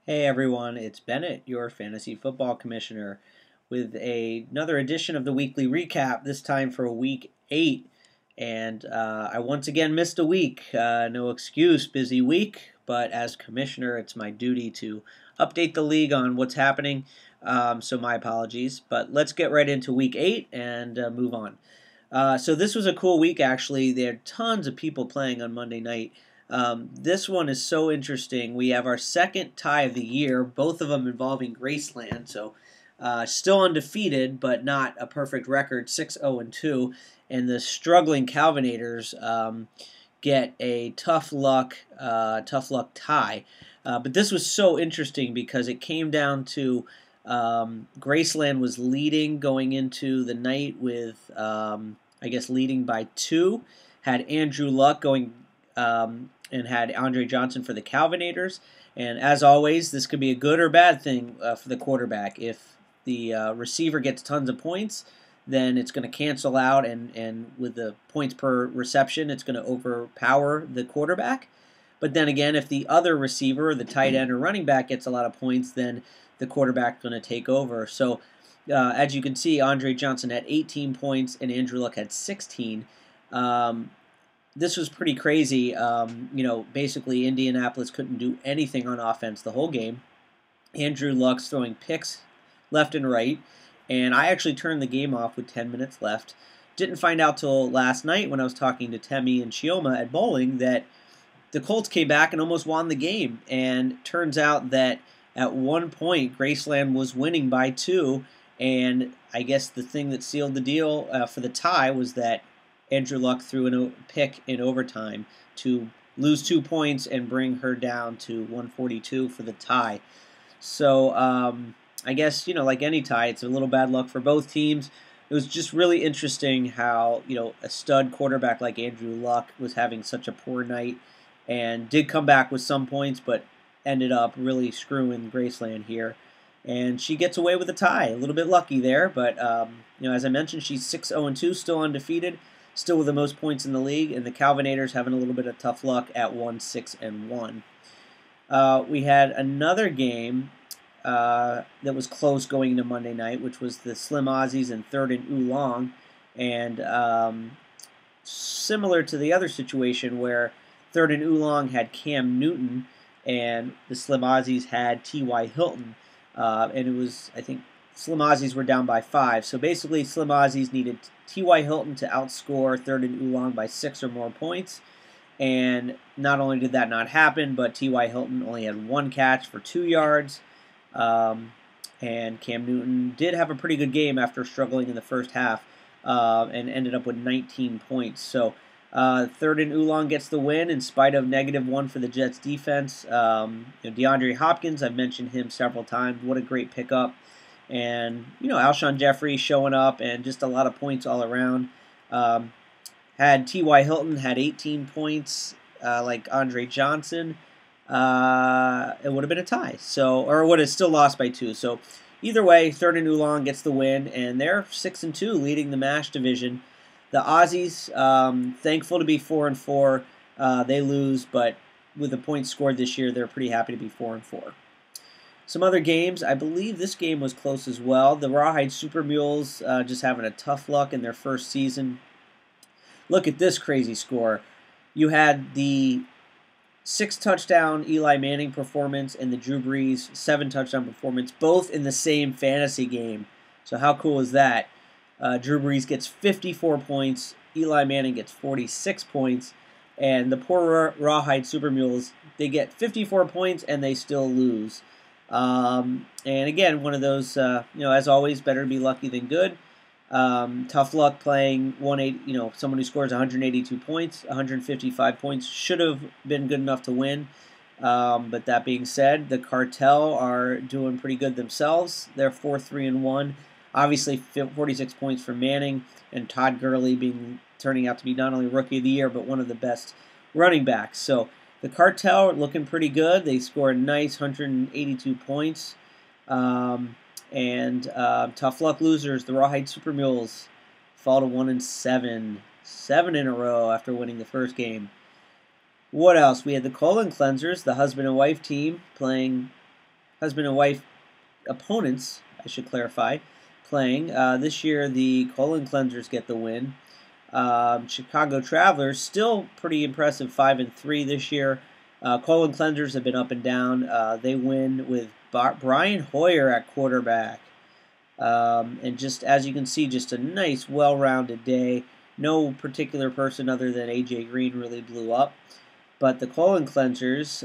Hey everyone, it's Bennett, your fantasy football commissioner, with another edition of the weekly recap, this time for week 8. And I once again missed a week. No excuse, busy week, but as commissioner, it's my duty to update the league on what's happening. So my apologies. But let's get right into week 8 and move on. So this was a cool week, actually. There are tons of people playing on Monday night. This one is so interesting. We have our second tie of the year, both of them involving Graceland. So still undefeated, but not a perfect record, 6-0-2. And the struggling Calvinators get a tough luck tie. But this was so interesting because it came down to Graceland was leading going into the night with, I guess, leading by 2. Had Andrew Luck going and had Andre Johnson for the Calvinators. And as always, this could be a good or bad thing for the quarterback. If the receiver gets tons of points, then it's going to cancel out, and with the points per reception, it's going to overpower the quarterback. But then again, if the other receiver, the tight end or running back, gets a lot of points, then the quarterback's going to take over. So as you can see, Andre Johnson had 18 points and Andrew Luck had 16. This was pretty crazy. Basically Indianapolis couldn't do anything on offense the whole game. Andrew Luck's throwing picks left and right, and I actually turned the game off with 10 minutes left. Didn't find out till last night when I was talking to Temi and Chioma at bowling that the Colts came back and almost won the game. And turns out that at one point Graceland was winning by 2, and I guess the thing that sealed the deal for the tie was that Andrew Luck threw a pick in overtime to lose 2 points and bring her down to 142 for the tie. So I guess, like any tie, it's a little bad luck for both teams. It was just really interesting how, a stud quarterback like Andrew Luck was having such a poor night and did come back with some points, but ended up really screwing Graceland here. And she gets away with a tie. A little bit lucky there, but, as I mentioned, she's 6-0-2, still undefeated, still with the most points in the league, and the Calvinators having a little bit of tough luck at 1-6-1. We had another game that was close going into Monday night, which was the Slim Aussies and Third and Oolong, and similar to the other situation where Third and Oolong had Cam Newton and the Slim Aussies had T.Y. Hilton, and it was, I think, Slim Aussies were down by 5. So basically, Slim Aussies needed T.Y. Hilton to outscore Third and Oolong by 6 or more points. And not only did that not happen, but T.Y. Hilton only had 1 catch for 2 yards. And Cam Newton did have a pretty good game after struggling in the first half and ended up with 19 points. So Third and Oolong gets the win in spite of -1 for the Jets defense. DeAndre Hopkins, I've mentioned him several times. What a great pickup. And, Alshon Jeffrey showing up and just a lot of points all around. Had T.Y. Hilton had 18 points like Andre Johnson, it would have been a tie. Or would have still lost by 2. So either way, Third and Oolong gets the win, and they're 6-2, leading the MASH division. The Aussies, thankful to be 4-4. They lose, but with the points scored this year, they're pretty happy to be 4-4. Some other games, I believe this game was close as well. The Rawhide Super Mules just having a tough luck in their first season. Look at this crazy score. You had the 6-touchdown Eli Manning performance and the Drew Brees 7-touchdown performance, both in the same fantasy game. So how cool is that? Drew Brees gets 54 points, Eli Manning gets 46 points, and the poor Rawhide Super Mules, they get 54 points and they still lose. And again, one of those, as always, better to be lucky than good. Tough luck playing someone who scores 182 points, 155 points should have been good enough to win. But that being said, the Cartel are doing pretty good themselves. They're 4-3-1. Obviously, 46 points for Manning, and Todd Gurley turning out to be not only Rookie of the Year, but one of the best running backs. So the Cartel are looking pretty good. They scored a nice 182 points. And tough luck losers, the Rawhide Super Mules, fall to 1-7. 7 in a row after winning the first game. What else? We had the Colon Cleansers, the husband and wife team, playing husband and wife opponents, I should clarify, playing. This year, the colon cleansers get the win. Chicago Travelers still pretty impressive, 5-3 this year. Colon cleansers have been up and down. They win with Brian Hoyer at quarterback. And just as you can see, just a nice, well-rounded day. No particular person other than A.J. Green really blew up. But the colon cleansers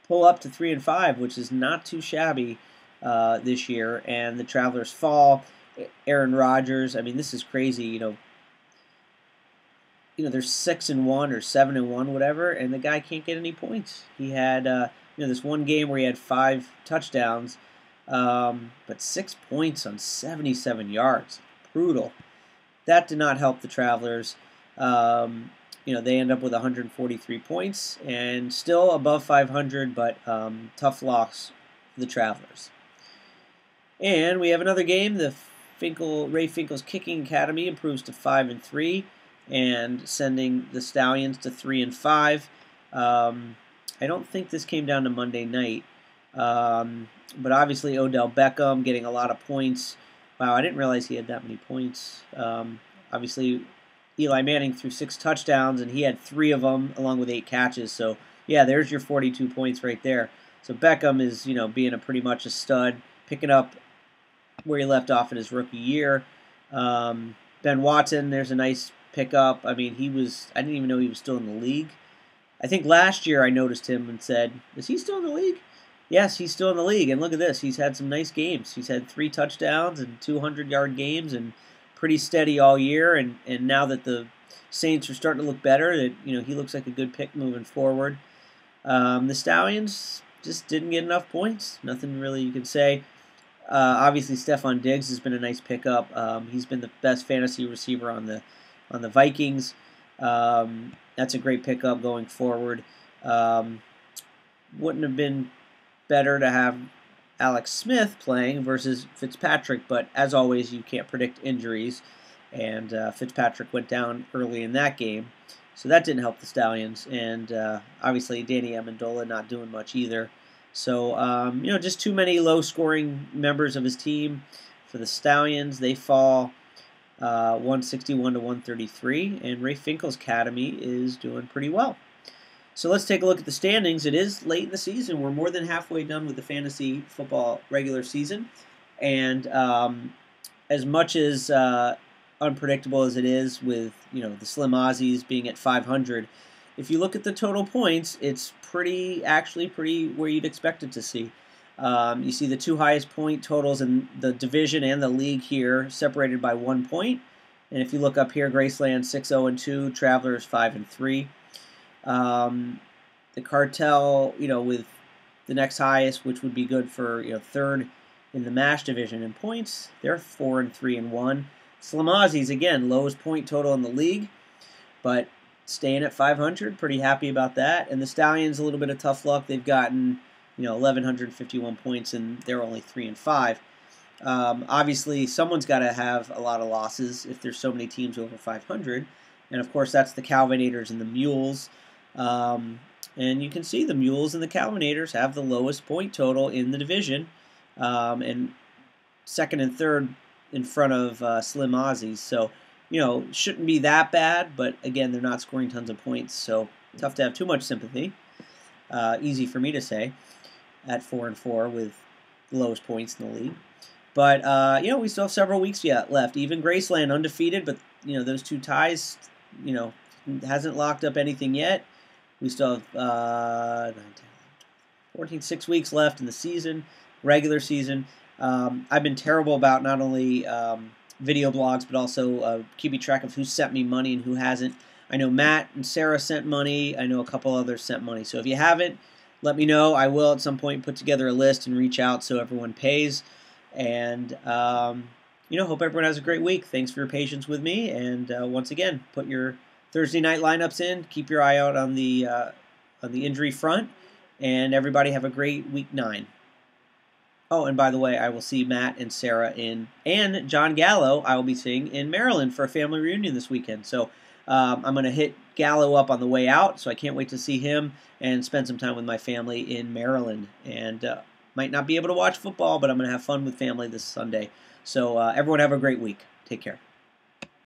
pull up to 3-5, which is not too shabby this year. And the Travelers fall. Aaron Rodgers, I mean, this is crazy. You know, they're 6-1 or 7-1, whatever, and the guy can't get any points. He had, this one game where he had 5 touchdowns, but 6 points on 77 yards. Brutal. That did not help the Travelers. They end up with 143 points and still above 500, but tough loss for the Travelers. And we have another game. The Ray Finkel's Kicking Academy improves to 5-3. And sending the Stallions to 3-5. I don't think this came down to Monday night, but obviously Odell Beckham getting a lot of points. Wow, I didn't realize he had that many points. Obviously, Eli Manning threw 6 touchdowns, and he had 3 of them along with 8 catches. So yeah, there's your 42 points right there. So Beckham is being pretty much a stud, picking up where he left off in his rookie year. Ben Watson, there's a nice pickup. I mean, I didn't even know he was still in the league. I think last year I noticed him and said, is he still in the league? Yes, he's still in the league. And look at this. He's had some nice games. He's had 3 touchdowns and 200-yard games and pretty steady all year. And now that the Saints are starting to look better, that he looks like a good pick moving forward. The Stallions just didn't get enough points. Nothing really you can say. Obviously, Stephon Diggs has been a nice pickup. He's been the best fantasy receiver on the Vikings. That's a great pickup going forward. Wouldn't have been better to have Alex Smith playing versus Fitzpatrick, but as always, you can't predict injuries, and Fitzpatrick went down early in that game, so that didn't help the Stallions, and obviously Danny Amendola not doing much either. So, just too many low-scoring members of his team for the Stallions. They fall 161 to 133, and Ray Finkel's Academy is doing pretty well. So let's take a look at the standings. It is late in the season. We're more than halfway done with the fantasy football regular season, and as much as unpredictable as it is with the Slim Aussies being at 500, if you look at the total points, it's actually pretty where you'd expect it to see. You see the 2 highest point totals in the division and the league here, separated by 1 point. And if you look up here, Graceland 6-0-2, Travelers 5-3. The Cartel, with the next highest, which would be good for third in the MASH division in points, they're 4-3-1. Slim Aussies, again, lowest point total in the league, but staying at 500, pretty happy about that. And the Stallions, a little bit of tough luck. They've gotten 1,151 points, and they're only 3-5. Obviously, someone's got to have a lot of losses if there's so many teams over 500, and of course that's the Calvinators and the Mules. And you can see the Mules and the Calvinators have the lowest point total in the division, and second and third in front of Slim Aussies. So, shouldn't be that bad, but again, they're not scoring tons of points, so tough to have too much sympathy. Easy for me to say at 4-4 with the lowest points in the league. But, we still have several weeks yet left. Even Graceland undefeated, but, those 2 ties, hasn't locked up anything yet. We still have 6 weeks left in the season, regular season. I've been terrible about not only video blogs, but also keeping track of who sent me money and who hasn't. I know Matt and Sarah sent money. I know a couple others sent money. So if you haven't, let me know. I will at some point put together a list and reach out so everyone pays. And, hope everyone has a great week. Thanks for your patience with me. And once again, put your Thursday night lineups in. Keep your eye out on the injury front. And everybody have a great week 9. Oh, and by the way, I will see Matt and Sarah and John Gallo I will be seeing in Maryland for a family reunion this weekend. So I'm going to hit Gallo up on the way out, so I can't wait to see him and spend some time with my family in Maryland. And Might not be able to watch football, but I'm going to have fun with family this Sunday. So everyone have a great week. Take care.